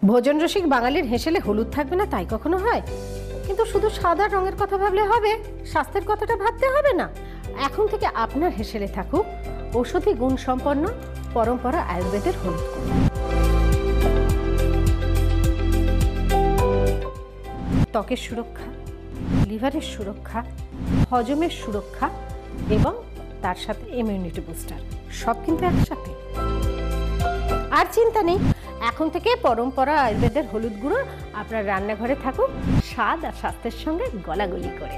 ভোজন রসিক বাঙালির হেসেলে হলুদ থাকবে না তাই কখনো হয়? কিন্তু শুধু সাদা রঙের কথা ভাবলে হবে? স্বাস্থ্যের কথাটা ভাবতে হবে না? এখন থেকে আপনার হেসেলে থাকুক ঔষধি গুণ সম্পন্ন পরম্পরা আয়ুর্বেদের হলুদ গুঁড়ো। ত্বকের সুরক্ষা, লিভারের সুরক্ষা, হজমের সুরক্ষা এবং তার সাথে ইমিউনিটি বুস্টার, সব কিন্তু একসাথে। আর চিন্তা নেই, এখন থেকে পরম্পরা আয়ুর্বেদের হলুদ গুঁড়ো আপনার রান্নাঘরে থাকুক স্বাদ আর স্বাস্থ্যের সঙ্গে গলাগলি করে।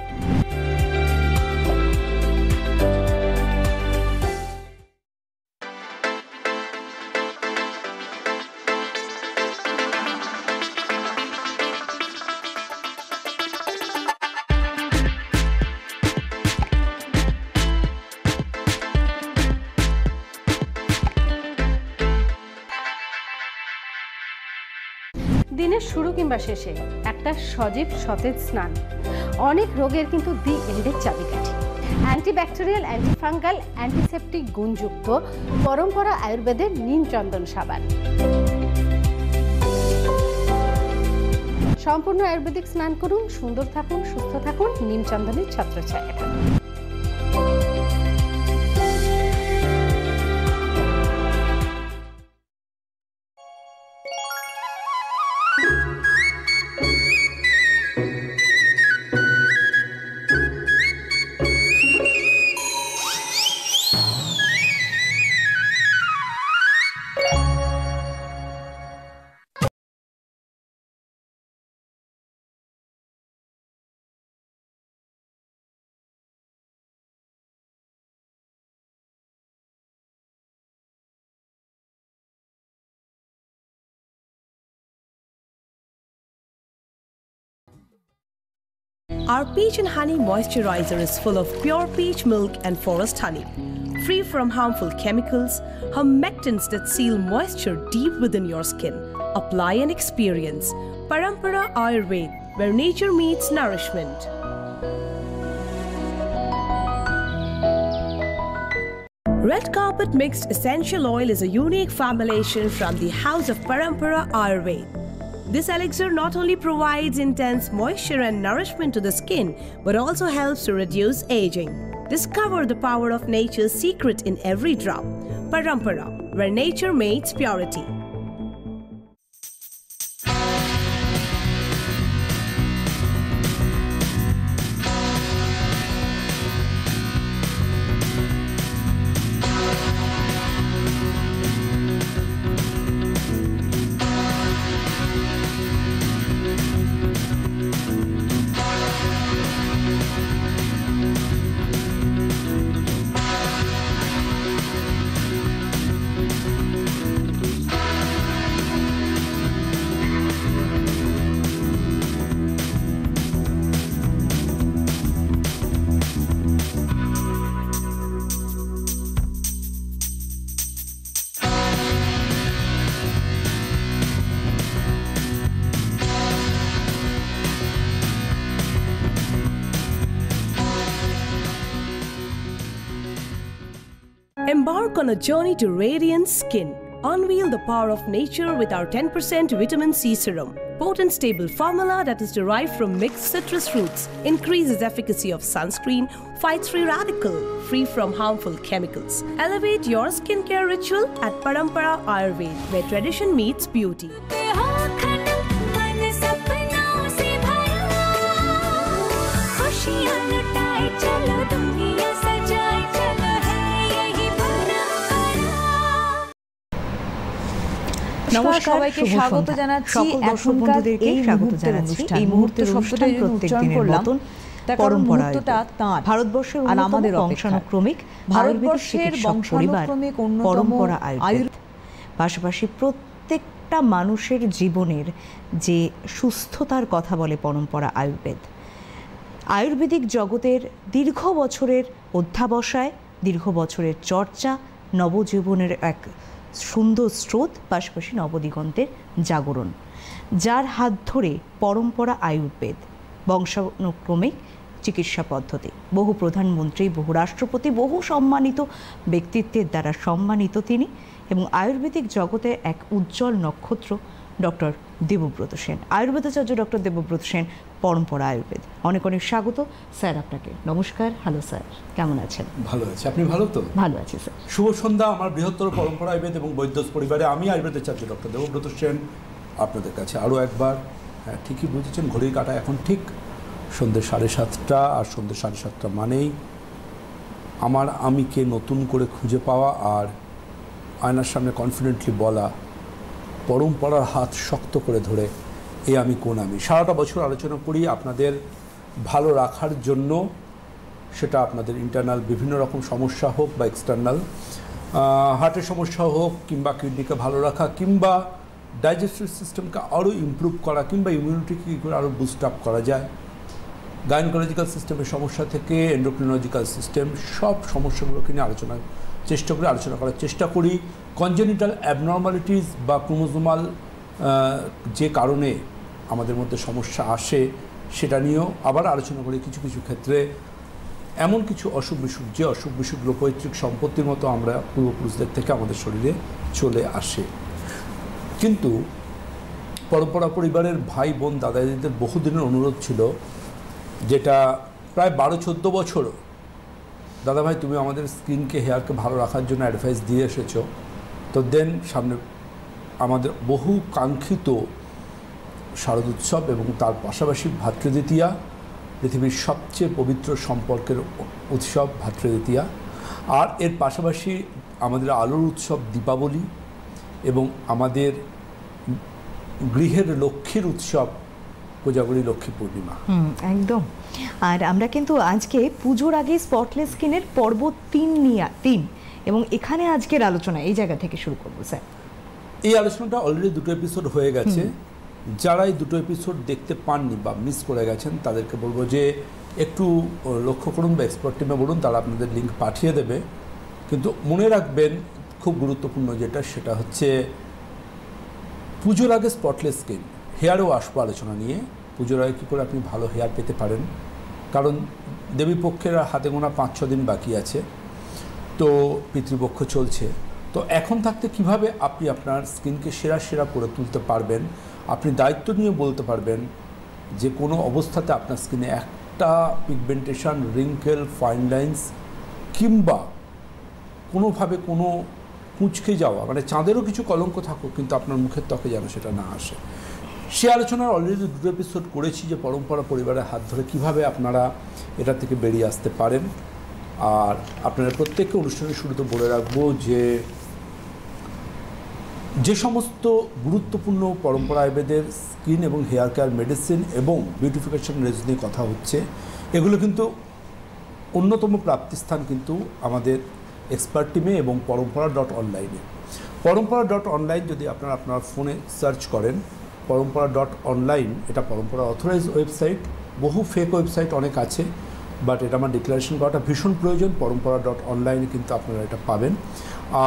দিনের শুরু কিংবা শেষে একটা সজীব সতেজ স্নান অনেক রোগের কিন্তু দি এন্ডের চাবিকাঠি। অ্যান্টিব্যাকটেরিয়াল, অ্যান্টিফাঙ্গাল, অ্যান্টিসেপটিক গুণযুক্ত পরম্পরা আয়ুর্বেদের নিম চন্দন সাবান। সম্পূর্ণ আয়ুর্বেদিক স্নান করুন, সুন্দর থাকুন, সুস্থ থাকুন, নিম চন্দনের ছত্রছায়া থাকুন। Our peach and honey moisturizer is full of pure peach milk and forest honey, free from harmful chemicals, humectants that seal moisture deep within your skin. Apply and experience Parampara Ayurveda, where nature meets nourishment. Red Carpet Mixed Essential Oil is a unique formulation from the House of Parampara Ayurveda. This elixir not only provides intense moisture and nourishment to the skin, but also helps to reduce aging. Discover the power of nature's secret in every drop. Parampara, where nature meets purity. Embark on a journey to radiant skin. Unveil the power of nature with our 10% vitamin C serum. Potent stable formula that is derived from mixed citrus fruits, increases efficacy of sunscreen, fights free radical, free from harmful chemicals. Elevate your skincare ritual at Parampara Ayurveda, where tradition meets beauty. নমস্কার, সবাইকে স্বাগত জানাচ্ছি। এখনকার এই মুহূর্তের অনুষ্ঠান, এই মুহূর্তের অনুষ্ঠান প্রত্যেক দিনের মতন পরম্পরাটা তাঁর ভারতবর্ষের আর আমাদের বংশানুক্রমিক ভারতবর্ষের বংশানুক্রমিক পরম্পরা আয়ুর্বেদ, পাশাপাশি প্রত্যেকটা মানুষের জীবনের যে সুস্থতার কথা বলে পরম্পরা আয়ুর্বেদ। আয়ুর্বেদিক জগতের দীর্ঘ বছরের অধ্যাবসায়, দীর্ঘ বছরের চর্চা, নবজীবনের এক সুন্দর স্রোত, পাশাপাশি নবদিগন্তের জাগরণ, যার হাত ধরে পরম্পরা আয়ুর্বেদ বংশানুক্রমিক চিকিৎসা পদ্ধতি। বহু প্রধানমন্ত্রী, বহু রাষ্ট্রপতি, বহু সম্মানিত ব্যক্তিত্বের দ্বারা সম্মানিত তিনি, এবং আয়ুর্বেদিক জগতে এক উজ্জ্বল নক্ষত্র ডক্টর দেবব্রত সেন, আয়ুর্বেদাচার্য ডক্টর দেবব্রত সেন, পরম্পরা আয়ুর্বেদ। অনেক অনেক স্বাগত স্যার আপনাকে। নমস্কার। হ্যালো স্যার, কেমন আছেন? ভালো আছি, আপনি ভালো তো? ভালো আছি স্যার। শুভ সন্ধ্যা আমার বৃহত্তর পরম্পরা আয়ুর্বেদ এবং বৈদ্যস পরিবারে। আমি আয়ুর্বেদাচার্য ডক্টর দেবব্রত সেন আপনাদের কাছে আরও একবার। হ্যাঁ, ঠিকই বুঝেছেন, ঘড়ির কাঁটা এখন ঠিক সন্ধ্যে 7:30, আর সন্ধ্যে 7:30 মানেই আমিকে নতুন করে খুঁজে পাওয়া আর আয়নার সামনে কনফিডেন্টলি বলা, পরম্পরার হাত শক্ত করে ধরে আমি কোন আমি। সারাটা বছর আলোচনা করি আপনাদের ভালো রাখার জন্য, সেটা আপনাদের ইন্টারনাল বিভিন্ন রকম সমস্যা হোক বা এক্সটার্নাল, হার্টের সমস্যা হোক কিংবা কিডনিকে ভালো রাখা কিংবা ডাইজেস্টিভ সিস্টেমকে আরও ইমপ্রুভ করা কিংবা ইমিউনিটিকে কী করে আরও বুস্ট আপ করা যায়, গাইনোকোলজিক্যাল সিস্টেমের সমস্যা থেকে এন্ডোক্রিনোলজিক্যাল সিস্টেম, সব সমস্যাগুলোকে নিয়ে আলোচনা করার চেষ্টা করি। কনজেনিটাল অ্যাবনর্মালিটিস বা ক্রোমোজোমাল যে কারণে আমাদের মধ্যে সমস্যা আসে সেটা নিয়েও আবার আলোচনা করি। কিছু কিছু ক্ষেত্রে এমন কিছু অসুখ বিসুখ, যে অসুখ বিসুখগুলো পৈতৃক সম্পত্তির মতো আমরা পূর্বপুরুষদের থেকে আমাদের শরীরে চলে আসে। কিন্তু পরম্পরা পরিবারের ভাই বোন দাদা দিদিদের বহুদিনের অনুরোধ ছিল, যেটা প্রায় 12-14 বছর, দাদা ভাই তুমি আমাদের স্কিনকে হেয়ারকে ভালো রাখার জন্য অ্যাডভাইস দিয়ে এসেছো, তো দেন সামনে আমাদের বহু কাঙ্ক্ষিত শারদ উৎসব এবং তার পাশাপাশি ভাতৃদ্বিতীয়া, পৃথিবীর সবচেয়ে পবিত্র সম্পর্কের উৎসব ভাতৃদ্বিতীয়া, আর এর পাশাপাশি আমাদের আলোর উৎসব দীপাবলি এবং আমাদের গৃহের লক্ষ্মীর উৎসব কোজাগরী লক্ষ্মী পূর্ণিমা। একদম। আর আমরা কিন্তু আজকে পুজোর আগে স্পটলেস স্কিনের পর্ব 3 এবং এখানে আজকের আলোচনা এই জায়গা থেকে শুরু করবো স্যার। এই আলোচনাটা অলরেডি 2টো এপিসোড হয়ে গেছে। যারা এই 2টো এপিসোড দেখতে পাননি বা মিস করে গেছেন তাদেরকে বলবো যে একটু লক্ষ্য করুন বা এক্সপার্ট টিমে বলুন, তারা আপনাদের লিঙ্ক পাঠিয়ে দেবে। কিন্তু মনে রাখবেন খুব গুরুত্বপূর্ণ যেটা, সেটা হচ্ছে পুজোর আগে স্পটলেস স্কিন, হেয়ারও আসবো আলোচনা নিয়ে। পুজোর আগে কী করে আপনি ভালো হেয়ার পেতে পারেন, কারণ দেবীপক্ষের হাতে গোনা 5-6 দিন বাকি আছে, তো পিতৃপক্ষ চলছে। তো এখন থাকতে কিভাবে আপনি আপনার স্কিনকে সেরা করে তুলতে পারবেন, আপনি দায়িত্ব নিয়ে বলতে পারবেন যে কোনো অবস্থাতে আপনার স্কিনে একটা পিগমেন্টেশন, রিঙ্কেল, ফাইন লাইন্স কিংবা কোনোভাবে কোনো কুঁচকে যাওয়া, মানে চাঁদেরও কিছু কলঙ্ক থাকুক কিন্তু আপনার মুখের ত্বকে যেন সেটা না আসে। সে আলোচনার অলরেডি 2টো এপিসোড করেছি যে পরম্পরা পরিবারের হাত ধরে কিভাবে আপনারা এটা থেকে বেরিয়ে আসতে পারেন। আর আপনারা প্রত্যেককে অনুষ্ঠানের শুরুতে বলে রাখবো যে সমস্ত গুরুত্বপূর্ণ পরম্পরা আয়ুর্বেদের স্কিন এবং হেয়ার কেয়ার মেডিসিন এবং বিউটিফিকেশন রেঞ্জ নিয়ে কথা হচ্ছে, এগুলো কিন্তু অন্যতম প্রাপ্তিস্থান কিন্তু আমাদের এক্সপার্ট টিমে এবং পরম্পরা.অনলাইনে। পরম্পরা.অনলাইন যদি আপনারা আপনার ফোনে সার্চ করেন, পরম্পরা.অনলাইন, এটা পরম্পরা অথরাইজ ওয়েবসাইট। বহু ফেক ওয়েবসাইট অনেক আছে, বাট এটা আমার ডিক্লারেশন করাটা ভীষণ প্রয়োজন। পরম্পরা.অনলাইনে কিন্তু আপনারা এটা পাবেন,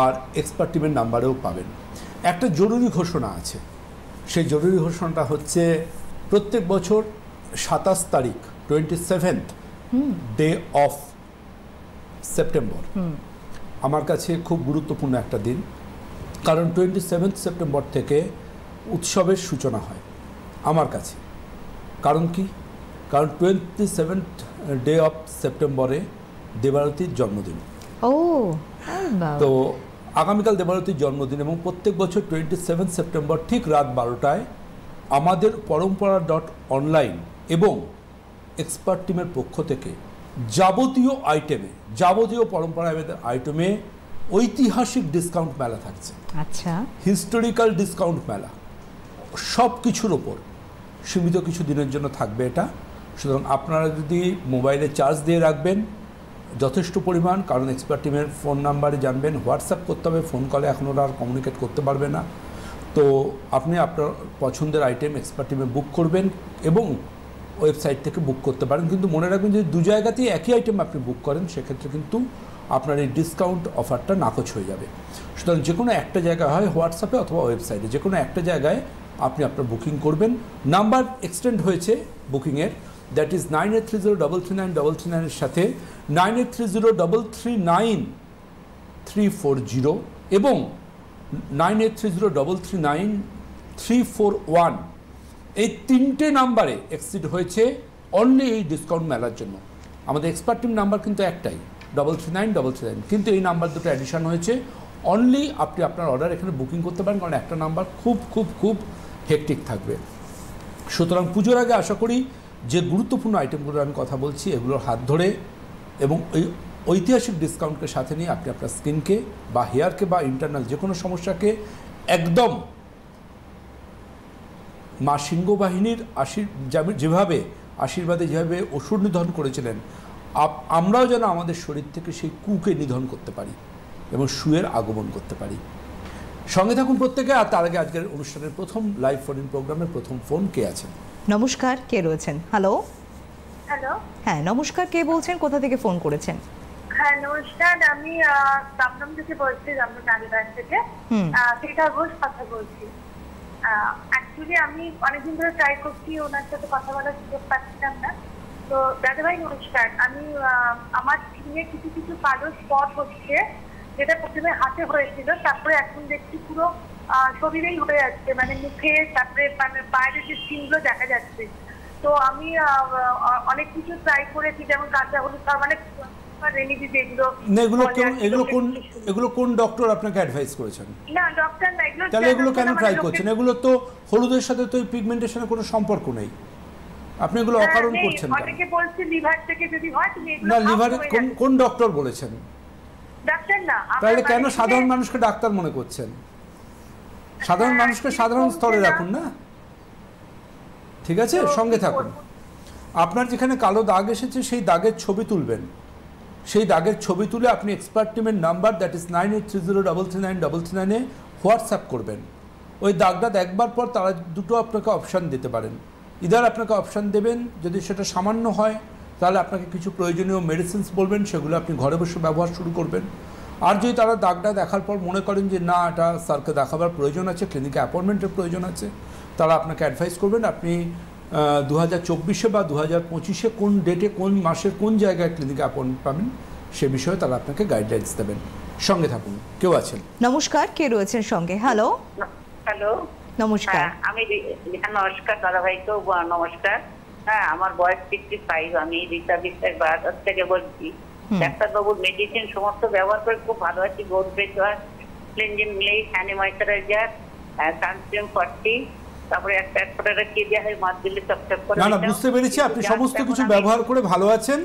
আর এক্সপার্ট টিমের নাম্বারেও পাবেন। একটা জরুরি ঘোষণা আছে, সেই জরুরি ঘোষণাটা হচ্ছে প্রত্যেক বছর 27 তারিখ 27th ডে অফ সেপ্টেম্বর আমার কাছে খুব গুরুত্বপূর্ণ একটা দিন, কারণ 27 সেপ্টেম্বর থেকে উৎসবের সূচনা হয় আমার কাছে। কারণ কি? কারণ 27th ডে অফ সেপ্টেম্বরে দেবারতীর জন্মদিন। তো আগামীকাল দেবারতীর জন্মদিন এবং প্রত্যেক বছর 27 সেপ্টেম্বর ঠিক রাত 12টায় আমাদের পরম্পরা.অনলাইন এবং এক্সপার্ট টিমের পক্ষ থেকে যাবতীয় পরম্পরা আইটেমে ঐতিহাসিক ডিসকাউন্ট মেলা থাকছে। আচ্ছা, হিস্টোরিক্যাল ডিসকাউন্ট মেলা, সব কিছুর ওপর সীমিত কিছু দিনের জন্য থাকবে এটা। সুতরাং আপনারা যদি মোবাইলে চার্জ দিয়ে রাখবেন যথেষ্ট পরিমাণ, কারণ এক্সপার্ট টিমের ফোন নাম্বারে জানবেন, হোয়াটসঅ্যাপ করতে হবে, ফোন কলে এখন ওরা আর কমিউনিকেট করতে পারবে না। তো আপনি আপনার পছন্দের আইটেম এক্সপার্ট টিমে বুক করবেন এবং ওয়েবসাইট থেকে বুক করতে পারেন। কিন্তু মনে রাখবেন যদি 2 জায়গাতেই একই আইটেম আপনি বুক করেন সেক্ষেত্রে কিন্তু আপনার এই ডিসকাউন্ট অফারটা নাকচ হয়ে যাবে। সুতরাং যে কোনো একটা জায়গায় হয় হোয়াটসঅ্যাপে অথবা ওয়েবসাইটে যে কোনো একটা জায়গায় আপনি আপনার বুকিং করবেন। নাম্বার এক্সটেন্ড হয়েছে বুকিংয়ের, দ্যাট ইজ 9830339339 এর সাথে 9830339340 এবং 98303393 341 এই 3টে নাম্বারে এক্সিড হয়েছে অনলি এই ডিসকাউন্ট মেলার জন্য। আমাদের এক্সপার্ট টিম নাম্বার কিন্তু একটাই 33999, কিন্তু এই নাম্বার দুটো অ্যাডিশন হয়েছে অনলি আপনি আপনার অর্ডার এখানে বুকিং করতে পারেন, কারণ একটা নাম্বার খুব খুব খুব হেকটিক থাকবে। সুতরাং পুজোর আগে আশা করি যে গুরুত্বপূর্ণ আইটেমগুলোর আমি কথা বলছি এগুলোর হাত ধরে এবং এই ঐতিহাসিক ডিসকাউন্টকে সাথে নিয়ে আপনি আপনার স্কিনকে বা হেয়ারকে বা ইন্টারনাল যে কোনো সমস্যাকে একদম মা সিংহ বাহিনীর যেভাবে আশীর্বাদে যেভাবে অসুর নিধন করেছিলেন, আমরাও যেন আমাদের শরীর থেকে সেই কুকে নিধন করতে পারি এবং সুয়ের আগমন করতে পারি। সঙ্গে থাকুন প্রত্যেকে। আর তার আগে আজকের অনুষ্ঠানের প্রথম লাইভ ফোন ইন প্রোগ্রামের প্রথম ফোন কে আছেন? নমস্কার, কে রয়েছেন? হ্যালো। হ্যালো, হ্যাঁ নমস্কার, কে বলছেন, কোথা থেকে ফোন করেছেন? হ্যাঁ নমস্কার, আমি দমদম থেকে বলছি, দমদম নারীবাগ থেকে সেটা ঘোষ কথা বলছি। অ্যাকচুয়ালি আমি অনেকদিন ধরে ট্রাই করছি, ওনার সাথে কথা বলার সুযোগ পাচ্ছিলাম না। তো দাদাভাই নমস্কার, আমি আমার স্কিনে কিছু কিছু কালো স্পট হচ্ছে, যেটা প্রথমে হাতে হয়েছিল, তারপরে এখন দেখছি পুরো শরীরেই হয়ে যাচ্ছে, মানে মুখে, তারপরে মানে বাইরের যে স্কিনগুলো দেখা যাচ্ছে। তো আমি অনেক কিছু ট্রাই করেছি, যেমন কাঁচা হলুদ, মানে রেমেডি যেগুলো। এগুলো কোন ডক্টর আপনাকে অ্যাডভাইস করেছেন? না ডক্টর না, এগুলো তাহলে এগুলো কেন ট্রাই করছেন? এগুলো তো হলুদের সাথে তো পিগমেন্টেশনের কোনো সম্পর্ক নেই, আপনি এগুলো অকারণ করছেন। অনেকে বলছে লিভার থেকে যদি হয় তুমি এগুলো না, লিভারে কোন ডক্টর বলেছেন? ডাক্তার না। তাহলে কেন সাধারণ মানুষকে ডাক্তার মনে করছেন? সাধারণ মানুষকে সাধারণ স্তরে রাখুন না, ঠিক আছে? সঙ্গে থাকুন। আপনার যেখানে কালো দাগ এসেছে সেই দাগের ছবি তুলবেন, সেই দাগের ছবি তুলে আপনি এক্সপার্ট টিমের নাম্বার দ্যাট ইজ 9830339339 হোয়াটসঅ্যাপ করবেন। ওই দাগটা দেখবার পর তারা দুটো আপনাকে অপশান দিতে পারেন। ইদার আপনাকে অপশান দেবেন, যদি সেটা সামান্য হয় তাহলে আপনাকে কিছু প্রয়োজনীয় মেডিসিনস বলবেন, সেগুলো আপনি ঘরে বসে ব্যবহার শুরু করবেন। আর যদি তারা দাগটা দেখার পর মনে করেন যে না, এটা স্যারকে দেখাবার প্রয়োজন আছে, ক্লিনিকে অ্যাপয়েন্টমেন্টের প্রয়োজন আছে, তারা আপনাকে অ্যাডভাইস করবেন আপনি 2024 বা 2025 কোন ডেটে, কোন মাসের কোন জায়গায় ক্লিনিকে অ্যাপয়েন্টমেন্ট পাবেন সে বিষয়ে তারা আপনাকে গাইডলাইন্স দেবেন। সঙ্গে থাকুন। কেউ আছেন? নমস্কার, কে রয়েছেন সঙ্গে? হ্যালো। হ্যালো, নমস্কার। আমি নমস্কার দাদাভাইকেও নমস্কার। হ্যাঁ, আমার বয়স 65, আমি রীতা বিশ্বাস বারাসাত থেকে বলছি। ডাক্তারবাবুর মেডিসিন সমস্ত ব্যবহার করে খুব ভালো আছি। Gold face wash, cleansing milk, hand moisturiser, sunscreen 40, তারপরে একটা কি দেওয়া হয় মাছ দিলে চপচপ করে। না, বুঝতে পেরেছি আপনি সমস্ত কিছু ব্যবহার করে ভালো আছেন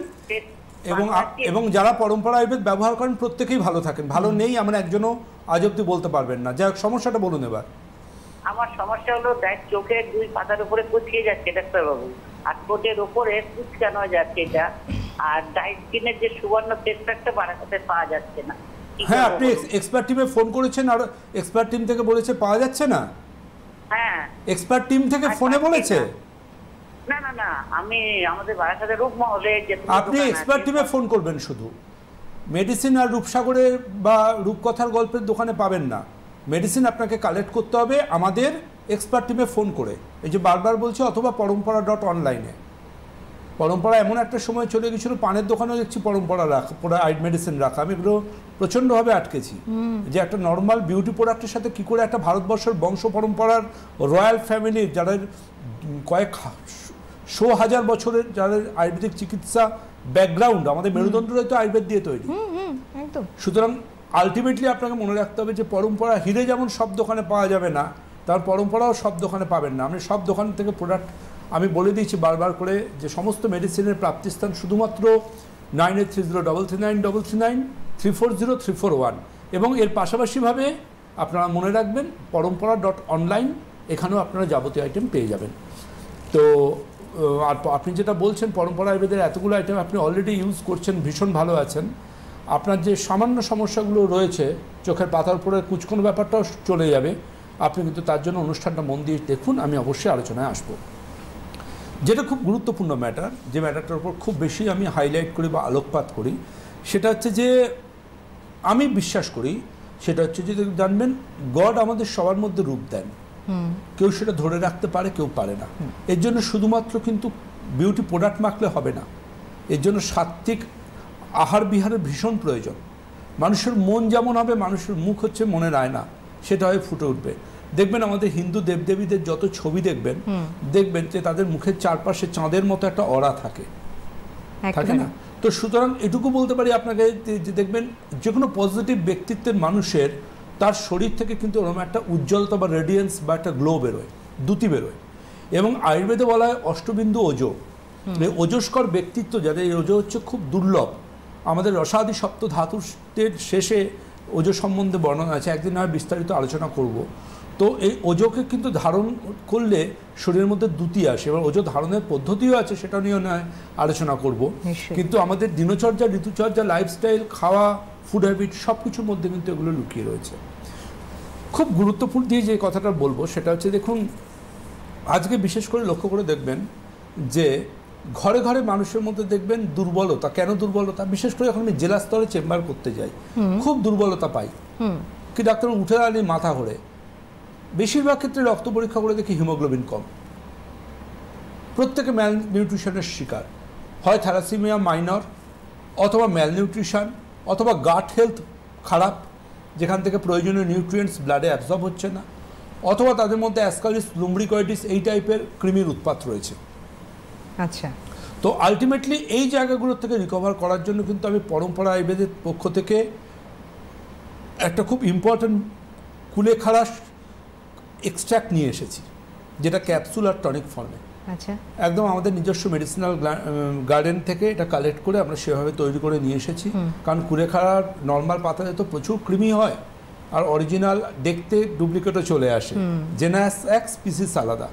এবং যারা পরম্পরা আয়ুর্বেদ ব্যবহার করেন প্রত্যেকেই ভালো থাকেন। ভালো নেই এমন একজনও আজ অব্দি বলতে পারবেন না। যাই হোক, সমস্যাটা বলুন এবার। আমার সমস্যা হলো চোখের দুই পাতার উপরে কুচকিয়ে যাচ্ছে ডাক্তারবাবু, আর ঠোঁটের উপরে কুচকানো যাচ্ছে এটা, আর ডাই স্কিনের যে সুবর্ণ ফেসপ্যাকটা বারাসাতে পাওয়া যাচ্ছে না। হ্যাঁ, আপনি এক্সপার্ট টিমে ফোন করেছেন আর এক্সপার্ট টিম থেকে বলেছে পাওয়া যাচ্ছে না? হ্যাঁ, এক্সপার্ট টিম থেকে ফোনে বলেছে? না না না, আমি আমাদের বারাসাতে রূপমহলে যে আপনি এক্সপার্ট টিমে ফোন করবেন, শুধু মেডিসিন আর রূপসাগরের বা রূপকথার গল্পের দোকানে পাবেন না। মেডিসিন আপনাকে কালেক্ট করতে হবে আমাদের এক্সপার্ট টিমে ফোন করে, এই যে বারবার বলছি, অথবা পরম্পরা.online-এ। পরম্পরা এমন একটা সময় চলে গেছিলো, পানের দোকানেও দেখছি পরম্পরা মেডিসিন রাখা। আমি এগুলো প্রচণ্ডভাবে আটকেছি যে একটা নর্মাল বিউটি প্রোডাক্টের সাথে কী করে একটা ভারতবর্ষের বংশ পরম্পরার রয়্যাল ফ্যামিলির, যাদের কয়েক হাজার বছরের যাদের আয়ুর্বেদিক চিকিৎসা ব্যাকগ্রাউন্ড, আমাদের মেরুদণ্ডটাই তো আয়ুর্বেদ দিয়ে তৈরি। সুতরাং আলটিমেটলি আপনাকে মনে রাখতে হবে যে পরম্পরা হিরে যেমন সব দোকানে পাওয়া যাবে না, তার পরম্পরাও সব দোকানে পাবেন না। আপনি সব দোকান থেকে প্রোডাক্ট, আমি বলে দিয়েছি বারবার করে যে সমস্ত মেডিসিনের প্রাপ্তিস্থান শুধুমাত্র 9830339339 340 341, এবং এর পাশাপাশিভাবে আপনারা মনে রাখবেন পরম্পরা.online, এখানেও আপনারা যাবতীয় আইটেম পেয়ে যাবেন। তো আর আপনি যেটা বলছেন পরম্পরা আয়ুর্বেদের এতগুলো আইটেম আপনি অলরেডি ইউজ করছেন, ভীষণ ভালো আছেন। আপনার যে সামান্য সমস্যাগুলো রয়েছে, চোখের পাতার উপরে কুচকোনো ব্যাপারটাও চলে যাবে। আপনি কিন্তু তার জন্য অনুষ্ঠানটা মন দিয়ে দেখুন, আমি অবশ্যই আলোচনায় আসব। যেটা খুব গুরুত্বপূর্ণ ম্যাটার, যে ম্যাটারটার উপর খুব বেশি আমি হাইলাইট করি বা আলোকপাত করি, সেটা হচ্ছে যে আমি বিশ্বাস করি, সেটা হচ্ছে যে জানবেন গড আমাদের সবার মধ্যে রূপ দেন, কেউ সেটা ধরে রাখতে পারে, কেউ পারে না। এর জন্য শুধুমাত্র কিন্তু বিউটি প্রোডাক্ট মাখলে হবে না, এর জন্য সাত্ত্বিক আহার বিহারের ভীষণ প্রয়োজন। মানুষের মন যেমন হবে, মানুষের মুখ হচ্ছে মনের আয়না, সেটা হয়ে ফুটে উঠবে। দেখবেন আমাদের হিন্দু দেবদেবীদের যত ছবি দেখবেন যে তাদের মুখের চারপাশে চাঁদের মতো একটা অরা থাকে না? তো সুতরাং এটুকু বলতে পারি আপনাকে যে দেখবেন যে কোনো পজিটিভ ব্যক্তিত্বের মানুষের তার শরীর থেকে কিন্তু ওরকম একটা উজ্জ্বলতা বা রেডিয়েন্স বা একটা গ্লো বেরোয়, দ্যুতি বেরোয়। এবং আয়ুর্বেদে বলা হয় অষ্টবিন্দু ওজো, ওজস্কর ব্যক্তিত্ব যাদের, এই ওজো হচ্ছে খুব দুর্লভ। আমাদের রসাদি সপ্ত ধাতুর শেষে ওজো সম্বন্ধে বর্ণনা আছে, একদিন হয় বিস্তারিত আলোচনা করব। তো এই ওজোকে কিন্তু ধারণ করলে শরীরের মধ্যে দ্যুতি আসে, এবার ওজো ধারণের পদ্ধতিও আছে, সেটা নিয়েও নয় আলোচনা করব। কিন্তু আমাদের দিনচর্যা, ঋতুচর্যা, লাইফস্টাইল, খাওয়া, ফুড হ্যাবিট সব কিছুর মধ্যে কিন্তু এগুলো লুকিয়ে রয়েছে। খুব গুরুত্বপূর্ণ দিয়ে যে কথাটা বলবো সেটা হচ্ছে, দেখুন আজকে বিশেষ করে লক্ষ্য করে দেখবেন যে ঘরে ঘরে মানুষের মধ্যে দেখবেন দুর্বলতা। কেন দুর্বলতা? বিশেষ করে যখন আমি জেলা স্তরে চেম্বার করতে যাই খুব দুর্বলতা পাই, কি ডাক্তার উঠে দাঁড়ালে মাথা ঘোরে। বেশিরভাগ ক্ষেত্রে রক্ত পরীক্ষা করে দেখি হিমোগ্লোবিন কম, প্রত্যেকে ম্যাল নিউট্রিশনের শিকার, হয় থ্যালাসেমিয়া মাইনর, অথবা ম্যাল নিউট্রিশন, অথবা গাট হেলথ খারাপ, যেখান থেকে প্রয়োজনীয় নিউট্রিয়েন্টস ব্লাডে অ্যাবজর্ব হচ্ছে না, অথবা তাদের মধ্যে অ্যাসকারিস, লুম্ব্রিকয়েটিস এই টাইপের কৃমির উৎপাত রয়েছে। আচ্ছা, তো আলটিমেটলি এই জায়গাগুলোর থেকে রিকভার করার জন্য কিন্তু আমি পরম্পরা আয়ুর্বেদের পক্ষ থেকে একটা খুব ইম্পর্ট্যান্ট কুলেখাড়া এক্সট্র্যাক্ট নিয়ে এসেছি, যেটা ক্যাপসুল আর টনিক ফর্মে। আচ্ছা, একদম আমাদের নিজস্ব মেডিসিনাল গার্ডেন থেকে এটা কালেক্ট করে আমরা সেভাবে তৈরি করে নিয়ে এসেছি। কারণ কুলেখাড়ার নর্মাল পাতাতে তো প্রচুর কৃমি হয়, আর অরিজিনাল দেখতে ডুপ্লিকেটও চলে আসে, জেনাস এক স্পিসিস আলাদা।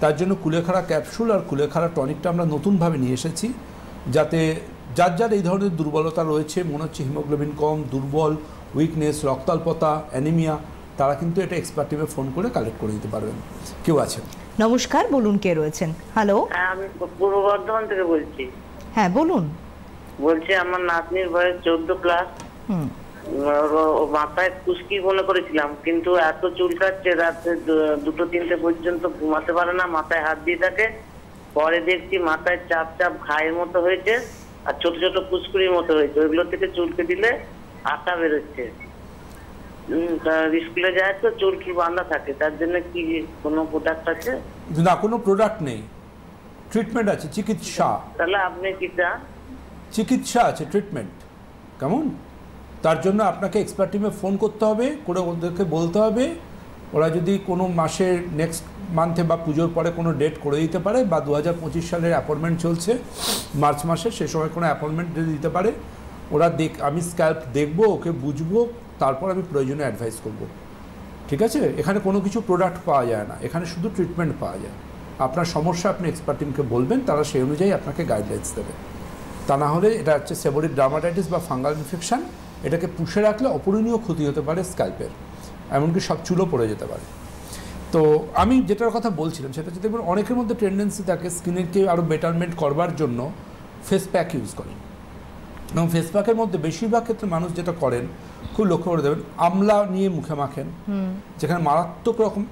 তার জন্য কুলেখাড়া ক্যাপসুল আর কুলেখাড়া টনিকটা আমরা নতুনভাবে নিয়ে এসেছি, যাতে যার যার এই ধরনের দুর্বলতা রয়েছে, মনে হচ্ছে হিমোগ্লোবিন কম, দুর্বল, উইকনেস, রক্তাল্পতা, অ্যানিমিয়া, তারা কিন্তু এটা এক্সপার্ট টিমে ফোন করে কালেক্ট করে দিতে পারবেন। কেউ আছেন? নমস্কার, বলুন কে রয়েছেন? হ্যালো, হ্যাঁ আমি পূর্ব বর্ধমান থেকে বলছি। হ্যাঁ বলুন। বলছি আমার নাতনির বয়স 14 ক্লাস, মাথায় খুশকি মনে করেছিলাম, কিন্তু এত চুলকাচ্ছে রাতে 2-3টে পর্যন্ত ঘুমাতে পারে না, মাথায় হাত দিয়ে থাকে। পরে দেখছি মাথায় চাপ চাপ ঘায়ের মতো হয়েছে আর ছোট ছোট ফুসকুড়ির মতো হয়েছে, ওইগুলো থেকে চুলকে দিলে আটা বেরোচ্ছে। স্কুলে যায় তো চুল কি বাঁধা থাকে, তার জন্য কি কোনো প্রোডাক্ট আছে? না, কোনো প্রোডাক্ট নেই, ট্রিটমেন্ট আছে, চিকিৎসা। তাহলে আপনি কি চান? চিকিৎসা আছে, ট্রিটমেন্ট। কেমন? তার জন্য আপনাকে এক্সপার্ট টিমে ফোন করতে হবে, করে ওদেরকে বলতে হবে, ওরা যদি কোনো মাসের নেক্সট মান্থে বা পুজোর পরে কোনো ডেট করে দিতে পারে, বা 2025 সালের অ্যাপয়েন্টমেন্ট চলছে মার্চ মাসে, সে সময় কোনো অ্যাপয়েন্টমেন্ট যদি দিতে পারে, ওরা আমি স্ক্যাল্প দেখবো, ওকে বুঝবো, তারপর আমি প্রয়োজনে অ্যাডভাইস করব। ঠিক আছে? এখানে কোনো কিছু প্রোডাক্ট পাওয়া যায় না, এখানে শুধু ট্রিটমেন্ট পাওয়া যায়। আপনার সমস্যা আপনি এক্সপার্ট টিমকে বলবেন, তারা সেই অনুযায়ী আপনাকে গাইডলাইন্স দেবে। তা না হলে এটা হচ্ছে সেবোরিক ডার্মাটাইটিস বা ফাঙ্গাল ইনফেকশন, এটাকে পুষে রাখলে অপূরণীয় ক্ষতি হতে পারে স্ক্যাল্পের, এমনকি সব চুলও পড়ে যেতে পারে। তো আমি যেটার কথা বলছিলাম সেটা হচ্ছে, দেখবেন অনেকের মধ্যে টেন্ডেন্সি থাকে স্কিনকে আরও বেটারমেন্ট করবার জন্য ফেস প্যাক ইউজ করেন, এবং ফেস প্যাকের মধ্যে বেশিরভাগ ক্ষেত্রে মানুষ যেটা করেন, খুব লক্ষ্য করে দেবেন, আমলা নিয়ে মুখে মাখেন, যেখানে মারাত্মক রকম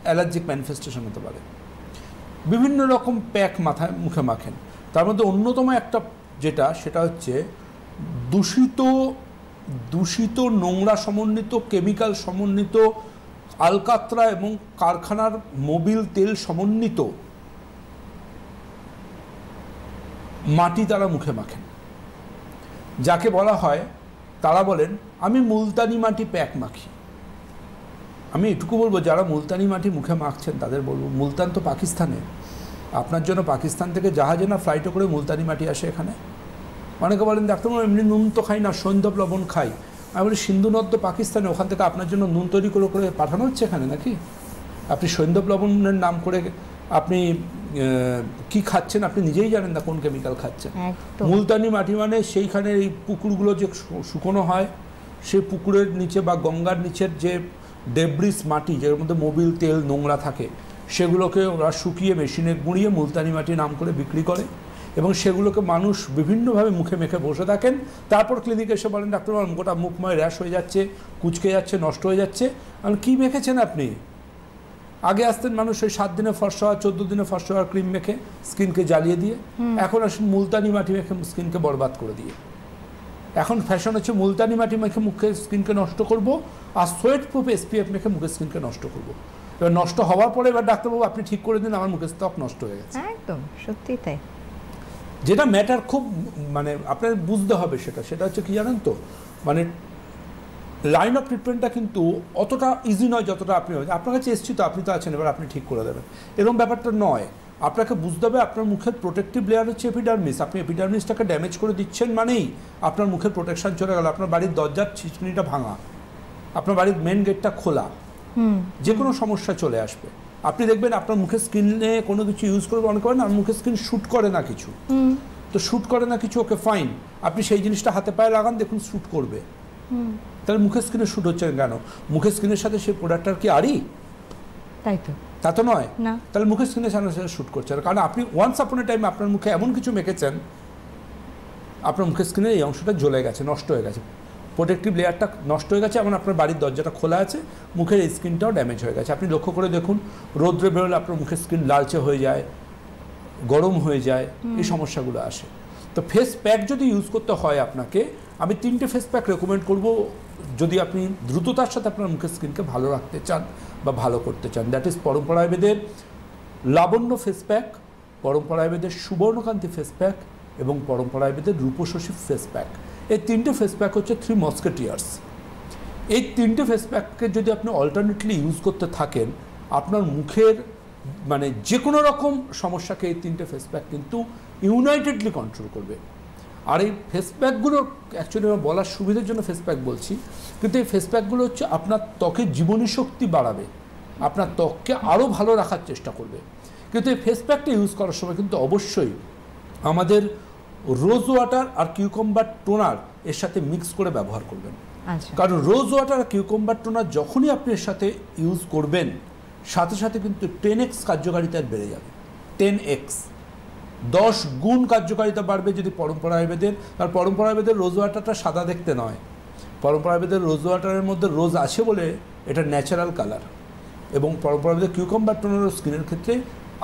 অ্যালার্জিক ম্যানিফেস্টেশন হতে পারে। বিভিন্ন রকম প্যাক মাথায় মুখে মাখেন, তার মধ্যে অন্যতম একটা যেটা, সেটা হচ্ছে দূষিত নোংরা সমন্বিত, কেমিক্যাল সমন্বিত, আলকাতরা এবং কারখানার মোবিল তেল সমন্বিত মাটি তারা মুখে মাখেন, যাকে বলা হয়, তারা বলেন আমি মুলতানি মাটি প্যাক মাখি। আমি এটুকু বলবো, যারা মুলতানি মাটি মুখে মাখছেন তাদের বলবো, মুলতান তো পাকিস্তানে, আপনার জন্য পাকিস্তান থেকে জাহাজে না ফ্লাইটে করে মুলতানি মাটি আসে এখানে। অনেকে বলেন ডাক্তার এমনি নুন তো খাই না, সৈন্ধব লবণ খাই। আমি বলি সিন্ধু নদ তো পাকিস্তানে, ওখান থেকে আপনার জন্য নুন তৈরি করে করে পাঠানো হচ্ছে এখানে নাকি? আপনি সৈন্ধব লবণের নাম করে আপনি কি খাচ্ছেন আপনি নিজেই জানেন না, কোন কেমিক্যাল খাচ্ছেন। মুলতানি মাটি মানে সেইখানে এই পুকুরগুলো যে শুকনো হয়, সেই পুকুরের নিচে বা গঙ্গার নিচের যে ডেব্রিস মাটি, যার মধ্যে মোবিল তেল নোংরা থাকে, সেগুলোকে ওরা শুকিয়ে মেশিনে গুঁড়িয়ে মুলতানি মাটি নাম করে বিক্রি করে, এবং সেগুলোকে মানুষ বিভিন্নভাবে মুখে মেখে বসে থাকেন। তারপর ক্লিনিকে এসে বলেন ডাক্তার গোটা মুখময় র্যাশ হয়ে যাচ্ছে, কুচকে যাচ্ছে, নষ্ট হয়ে যাচ্ছে। আর কী মেখেছেন আপনি? আগে আসতেন মানুষ ওই 7 দিনে ফর্সা হওয়া, 14 দিনে ফর্সা হওয়ার ক্রিম মেখে স্কিনকে জ্বালিয়ে দিয়ে, এখন আসুন মুলতানি মাটি মেখে স্কিনকে বরবাদ করে দিয়ে। এখন ফ্যাশন হচ্ছে মুলতানি মাটি মেখে মুখে স্কিনকে নষ্ট করব, আর সোয়েট প্রুফ SPF মেখে মুখের স্কিনকে নষ্ট করব। এবার নষ্ট হওয়ার পরে এবার ডাক্তারবাবু আপনি ঠিক করে দিন আমার মুখের ত্বক নষ্ট হয়ে গেছে। একদম সত্যি তাই। যেটা ম্যাটার খুব মানে আপনার বুঝতে হবে সেটা হচ্ছে কি জানেন তো, মানে লাইন অফ ট্রিটমেন্টটা কিন্তু অতটা ইজি নয় যতটা আপনি, আপনার কাছে এসছি তো আপনি তো আছেন, এবার আপনি ঠিক করে দেবেন এরকম ব্যাপারটা নয়। আপনাকে বুঝতে হবে আপনার মুখের প্রোটেক্টিভ লেয়ার হচ্ছে এপিডার্মিস। আপনি এপিডার্মিসটাকে ড্যামেজ করে দিচ্ছেন মানেই আপনার মুখের প্রোটেকশন চলে গেল। আপনার বাড়ির দরজার ছিঁচড়িটা ভাঙা, আপনার বাড়ির মেন গেটটা খোলা, যে কোনো সমস্যা চলে আসবে। আপনি দেখবেন আপনার মুখের স্কিনে কোনো কিছু ইউজ করবে, অনেক করেন আর মুখের স্কিন শ্যুট করে না কিছু, তো শ্যুট করে না কিছু, ওকে ফাইন, আপনি সেই জিনিসটা হাতে পায়ে লাগান, দেখুন শ্যুট করবে। তাহলে মুখের স্কিনে শ্যুট হচ্ছে কেন? মুখের স্কিনের সাথে সেই প্রোডাক্টটার কি আরই? তাই তো, তা তো নয়। না, তাহলে মুখের স্কিনের সাথে শ্যুট করছে না, কারণ আপনি ওয়ান্স আপন এ টাইমে আপনার মুখে এমন কিছু মেখেছেন, আপনার মুখের স্কিনের এই অংশটা জ্বলে গেছে, নষ্ট হয়ে গেছে, প্রোটেক্টিভ লেয়ারটা নষ্ট হয়ে গেছে, এমন আপনার বাড়ির দরজাটা খোলা আছে, মুখের এই স্কিনটাও ড্যামেজ হয়ে গেছে। আপনি লক্ষ্য করে দেখুন, রৌদ্রে বেরোলে আপনার মুখের স্কিন লালচে হয়ে যায়, গরম হয়ে যায়, এই সমস্যাগুলো আসে। তো ফেস প্যাক যদি ইউজ করতে হয় আপনাকে, আমি 3টে ফেস প্যাক রেকমেন্ড করব যদি আপনি দ্রুততার সাথে আপনার মুখের স্কিনকে ভালো রাখতে চান বা ভালো করতে চান। দ্যাট ইজ পরম্পরা আয়ুর্বেদের লাবণ্য ফেস প্যাক, পরম্পরা আয়ুর্বেদের সুবর্ণকান্তি ফেস প্যাক এবং পরম্পরা আয়ুর্বেদের রূপশশী ফেস প্যাক। এই 3টে ফেস প্যাক হচ্ছে 3 মস্কেটিয়ার্স। এই 3টে ফেস প্যাককে যদি আপনি অল্টারনেটলি ইউজ করতে থাকেন, আপনার মুখের মানে যে কোনো রকম সমস্যাকে এই 3টে ফেস প্যাক কিন্তু ইউনাইটেডলি কন্ট্রোল করবে। আর এই ফেস প্যাকগুলো অ্যাকচুয়ালি আমার বলার সুবিধার জন্য ফেস প্যাক বলছি, কিন্তু এই ফেস প্যাকগুলো হচ্ছে আপনার ত্বকের জীবনী শক্তি বাড়াবে, আপনার ত্বককে আরও ভালো রাখার চেষ্টা করবে। কিন্তু এই ফেস প্যাকটা ইউজ করার সময় কিন্তু অবশ্যই আমাদের রোজ ওয়াটার আর কিউকাম্বার টোনার এর সাথে মিক্স করে ব্যবহার করবেন। কারণ রোজ ওয়াটার আর কিউকাম্বার টোনার যখনই আপনি এর সাথে ইউজ করবেন, সাথে সাথে কিন্তু 10x কার্যকারিতা বেড়ে যাবে। 10x 10 গুণ কার্যকারিতা বাড়বে যদি পরম্পরা আয়ুর্বেদের। আর পরম্পরা আয়ুর্বেদের রোজ ওয়াটারটা সাদা দেখতে নয়, পরম্পরা আয়ুর্বেদের রোজ ওয়াটারের মধ্যে রোজ আছে বলে এটা ন্যাচারাল কালার, এবং পরম্পরা আয়ুর্বেদের কিউকাম্বার টোনার স্কিনের ক্ষেত্রে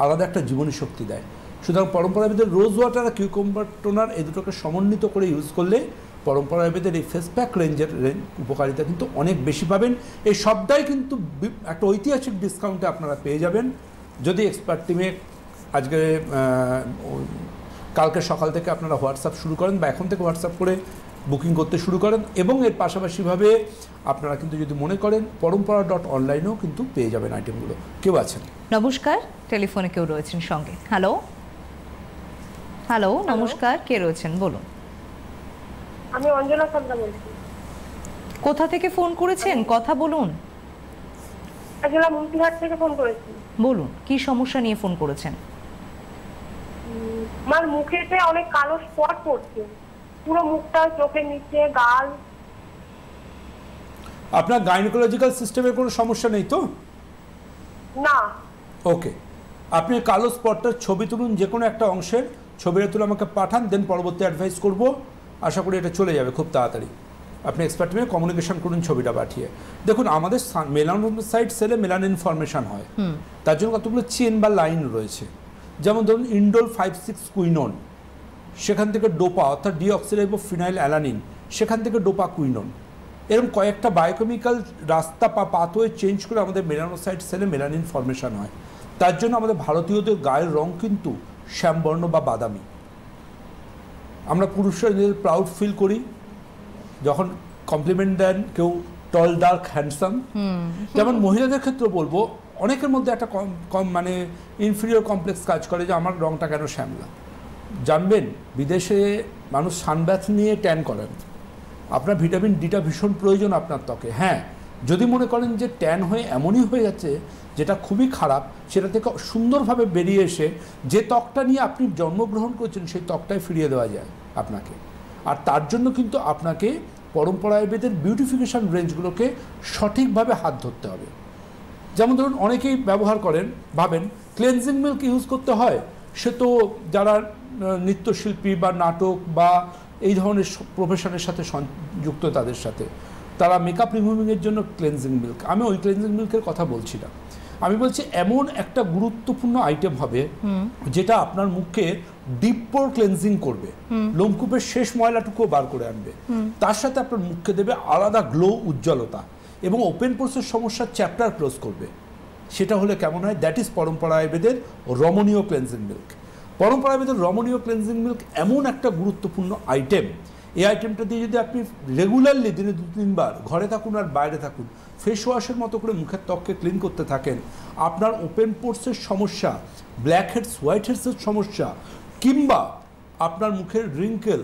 আলাদা একটা জীবনী শক্তি দেয়। সুতরাং পরম্পরা আয়ুর্বেদের রোজ ওয়াটার আর কিউকাম্বার টোনার এই দুটোকে সমন্বিত করে ইউজ করলে পরম্পরা আয়ুর্বেদের এই ফেস প্যাক রেঞ্জের উপকারিতা কিন্তু অনেক বেশি পাবেন। এই সবটাই কিন্তু একটা ঐতিহাসিক ডিসকাউন্টে আপনারা পেয়ে যাবেন যদি এক্সপার্ট টিমে আজকে কালকে সকাল থেকে আপনারা হোয়াটসঅ্যাপ শুরু করেন বা এখন থেকে হোয়াটসঅ্যাপ করে বুকিং করতে শুরু করেন। এবং এর পাশাপাশিভাবে আপনারা কিন্তু যদি মনে করেন পরম্পরা.অনলাইনেও কিন্তু পেয়ে যাবেন আইটেমগুলো। কেউ আছেন? নমস্কার, টেলিফোনে কেউ রয়েছেন সঙ্গে। হ্যালো হ্যালো, নমস্কার, কে রয়েছেন বলুন। আমি অঞ্জনা সান্তা বলছি। কোথা থেকে ফোন করেছেন? কথা বলুন। আসলে মুন্সিরহাট থেকে ফোন করেছি। বলুন, কি সমস্যা নিয়ে ফোন করেছেন? আমার মুখেতে অনেক কালো স্পট পড়ছে, পুরো মুখটা, চোখের নিচে, গাল। আপনার গাইনোকোলজিক্যাল সিস্টেমের কোনো সমস্যা নেই তো? না। ওকে, আপনি কালো স্পটটার ছবি তুলুন, যে কোনো একটা অংশের ছবিটা তুলে আমাকে পাঠান, দেন পরবর্তী অ্যাডভাইস করব। আশা করি এটা চলে যাবে খুব তাড়াতাড়ি। আপনি এক্সপার্ট টিমে কমিউনিকেশন করুন ছবিটা পাঠিয়ে। দেখুন, আমাদের মেলানোসাইট সেলে মেলানিন ফর্মেশন হয়, তার জন্য কতগুলো চেন বা লাইন রয়েছে। যেমন ধরুন ইন্ডোল 5,6 কুইনন, সেখান থেকে ডোপা অর্থাৎ ডিঅক্সিরাইবোফিনাইল অ্যালানিন, সেখান থেকে ডোপা কুইনন, এরকম কয়েকটা বায়োকেমিক্যাল রাস্তা বা পাথওয়ে চেঞ্জ করে আমাদের মেলানোসাইট সেলে মেলানিন ফর্মেশন হয়। তার জন্য আমাদের ভারতীয়দের গায়ের রং কিন্তু শ্যামবর্ণ বা বাদামি। আমরা পুরুষরা নিজেদের প্রাউড ফিল করি যখন কমপ্লিমেন্ট দেন কেউ টল, ডার্ক, হ্যান্ডসাম। যেমন মহিলাদের ক্ষেত্রে বলবো, অনেকের মধ্যে একটা কম মানে ইনফিরিয়র কমপ্লেক্স কাজ করে যে আমার রংটা কেন শ্যামলা। জানবেন, বিদেশে মানুষ সানব্যাথ নিয়ে ট্যান করেন। আপনার ভিটামিন ডিটা ভীষণ প্রয়োজন আপনার ত্বকে। হ্যাঁ, যদি মনে করেন যে ট্যান হয়ে এমনই হয়ে যাচ্ছে যেটা খুবই খারাপ, সেটা থেকে সুন্দরভাবে বেরিয়ে এসে যে ত্বকটা নিয়ে আপনি জন্মগ্রহণ করছেন সেই ত্বকটাই ফিরিয়ে দেওয়া যায় আপনাকে। আর তার জন্য কিন্তু আপনাকে পরম্পরা আয়ুর্বেদের বিউটিফিকেশান রেঞ্জগুলোকে সঠিকভাবে হাত ধরতে হবে। যেমন ধরুন, অনেকেই ব্যবহার করেন, ভাবেন ক্লেনজিং মিল্ক ইউজ করতে হয়, সে তো যারা নৃত্যশিল্পী বা নাটক বা এই ধরনের প্রফেশনের সাথে সংযুক্ত তাদের সাথে, তারা মেকআপ রিমুভিংয়ের জন্য ক্লেনজিং মিল্ক। আমি ওই ক্লেনজিং মিল্কের কথা বলছি না, আমি বলছি এমন একটা গুরুত্বপূর্ণ আইটেম হবে যেটা আপনার মুখকে ডিপ পোর ক্লেনজিং করবে, লোমকূপের শেষ ময়লাটুকুও বার করে আনবে, তার সাথে আপনার মুখকে দেবে আলাদা গ্লো, উজ্জ্বলতা, এবং ওপেন পোর্সের সমস্যার চ্যাপ্টার ক্লোজ করবে। সেটা হলে কেমন হয়? দ্যাট ইজ পরম্পরা আয়ুর্বেদের রমণীয় ক্লেন্সিং মিল্ক। পরম্পরা আয়ুর্বেদের রমণীয় ক্লেন্সিং মিল্ক এমন একটা গুরুত্বপূর্ণ আইটেম, এই আইটেমটা দিয়ে যদি আপনি রেগুলারলি দিনে 2-3 বার ঘরে থাকুন আর বাইরে থাকুন ফেস ওয়াশের মতো করে মুখের ত্বককে ক্লিন করতে থাকেন, আপনার ওপেন পোর্সের সমস্যা, ব্ল্যাক হেডস, হোয়াইট হেডসের সমস্যা, কিংবা আপনার মুখের রিঙ্কেল,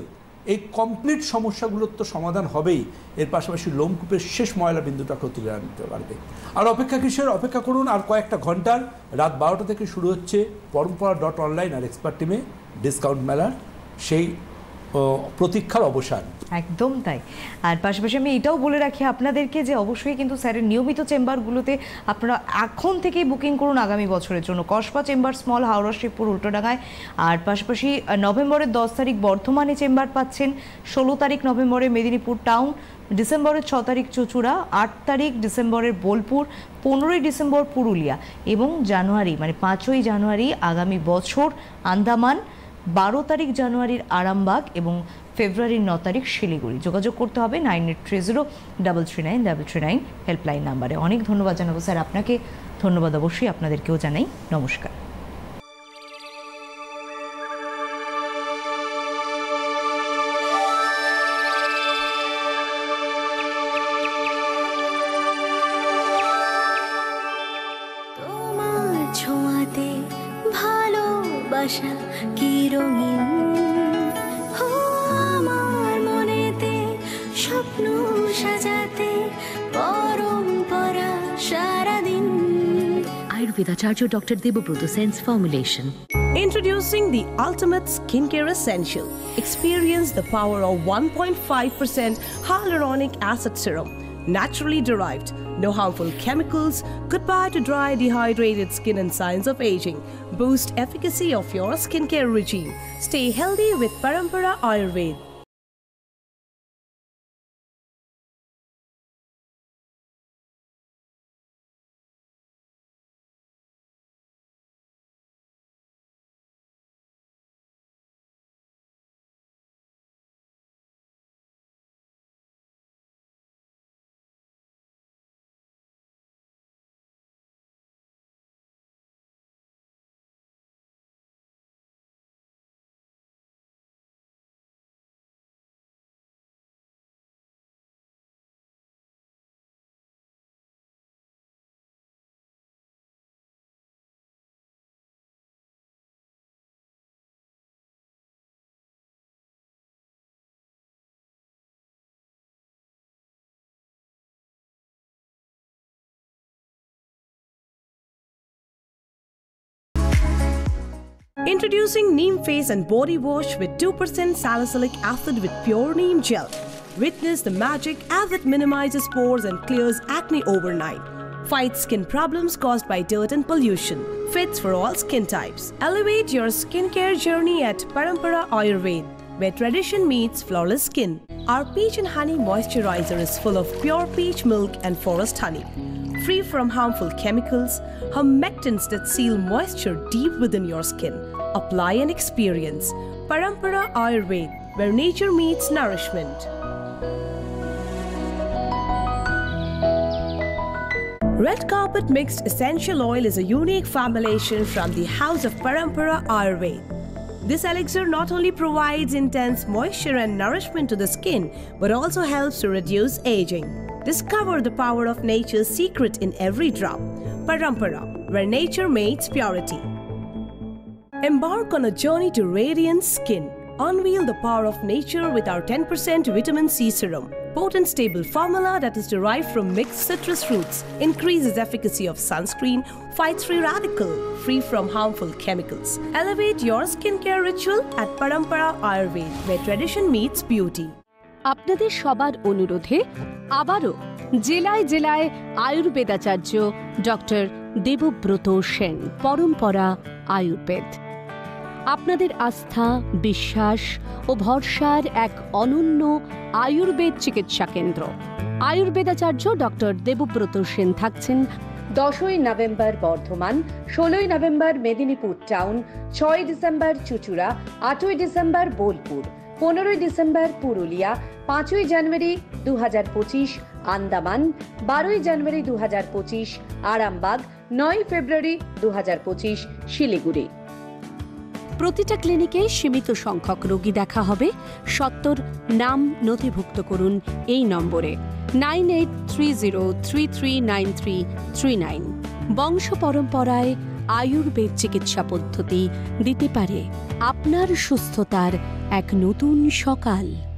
এই কমপ্লিট সমস্যাগুলোর তো সমাধান হবেই, এর পাশাপাশি লোমকূপের শেষ ময়লা বিন্দুটাকেও তুলে আনতে পারবে। আর অপেক্ষা কিসের? অপেক্ষা করুন আর কয়েকটা ঘন্টার। রাত 12টা থেকে শুরু হচ্ছে পরম্পরা.online আর এক্সপার্ট টিমে ডিসকাউন্ট মেলার সেই প্রতীক্ষার অবসান। একদম তাই। আর পাশাপাশি আমি এটাও বলে রাখি আপনাদেরকে যে অবশ্যই কিন্তু স্যারের নিয়মিত চেম্বারগুলোতে আপনারা এখন থেকেই বুকিং করুন আগামী বছরের জন্য। কসবা চেম্বার স্মল, হাওড়া শিবপুর উল্টোডাঙায়। আর পাশাপাশি নভেম্বরের 10 তারিখ বর্ধমানে চেম্বার পাচ্ছেন, 16 তারিখ নভেম্বরে মেদিনীপুর টাউন, ডিসেম্বরের 6 তারিখ চুঁচুড়া, 8 তারিখ ডিসেম্বরের বোলপুর, 15ই ডিসেম্বর পুরুলিয়া এবং জানুয়ারি মানে 5ই জানুয়ারি আগামী বছর আন্দামান, 12 তারিখ জানুয়ারির আরামবাগ এবং ফেব্রুয়ারির 9 তারিখ শিলিগুড়ি। যোগাযোগ করতে হবে 9830339339 হেল্পলাইন নাম্বারে। অনেক ধন্যবাদ জানাবো স্যার আপনাকে, ধন্যবাদ অবশ্যই আপনাদেরকেও জানাই। নমস্কার। তোমার ছোঁয়াতে ভালোবাসা কি রঙিন, আমার মনেতে স্বপ্ন সাজাতে পরম্পরা সারাদিন। Ayurvedacharya Dr. Debabrata Sen's formulation. Introducing the ultimate skincare essential. Experience the power of 1.5% hyaluronic acid serum, naturally derived, no harmful chemicals, goodbye to dry, dehydrated skin and signs of aging. Boost efficacy of your skincare regime. Stay healthy with Parampara Ayurveda. Introducing Neem Face and Body Wash with 2% salicylic acid with pure neem gel. Witness the magic as it minimizes pores and clears acne overnight. Fights skin problems caused by dirt and pollution. Fits for all skin types. Elevate your skincare journey at Parampara Ayurveda, where tradition meets flawless skin. Our peach and honey moisturizer is full of pure peach milk and forest honey. Free from harmful chemicals, humectants that seal moisture deep within your skin. Apply and experience Parampara Ayurveda, where nature meets nourishment. Red Carpet Mixed Essential Oil is a unique formulation from the House of Parampara Ayurveda. This elixir not only provides intense moisture and nourishment to the skin, but also helps to reduce aging. Discover the power of nature's secret in every drop. Parampara, where nature meets purity. Embark on a journey to radiant skin. Unveil the power of nature with our 10% vitamin C serum. Potent stable formula that is derived from mixed citrus fruits, increases efficacy of sunscreen, fights free radical, free from harmful chemicals. Elevate your skincare ritual at Parampara Ayurveda, where tradition meets beauty. আপনাদের সবার অনুরোধে আবারও জেলায় জেলায় আয়ুর্বেদাচার্য doctor Debabrata Sen, পরম্পরা আয়ুর্বেদ। আপনাদের আস্থা, বিশ্বাস ও ভরসার এক অনন্য আয়ুর্বেদ চিকিৎসা কেন্দ্র। আয়ুর্বেদাচার্য ডক্টর দেবব্রত সেন থাকছেন 10ই নভেম্বর বর্ধমান, 16ই নভেম্বর মেদিনীপুর টাউন, 6ই ডিসেম্বর চুঁচুড়া, 8ই ডিসেম্বর বোলপুর, 15ই ডিসেম্বর পুরুলিয়া, 5ই জানুয়ারি 2025 আন্দামান, 12ই জানুয়ারি 2025 আরামবাগ, 9 ফেব্রুয়ারি 2025 শিলিগুড়ি। প্রতিটা ক্লিনিকে সীমিত সংখ্যক রোগী দেখা হবে। সত্বর নাম নথিভুক্ত করুন এই নম্বরে 9830339339। বংশ পরম্পরায় আয়ুর্বেদ চিকিৎসা পদ্ধতি দিতে পারে আপনার সুস্থতার এক নতুন সকাল।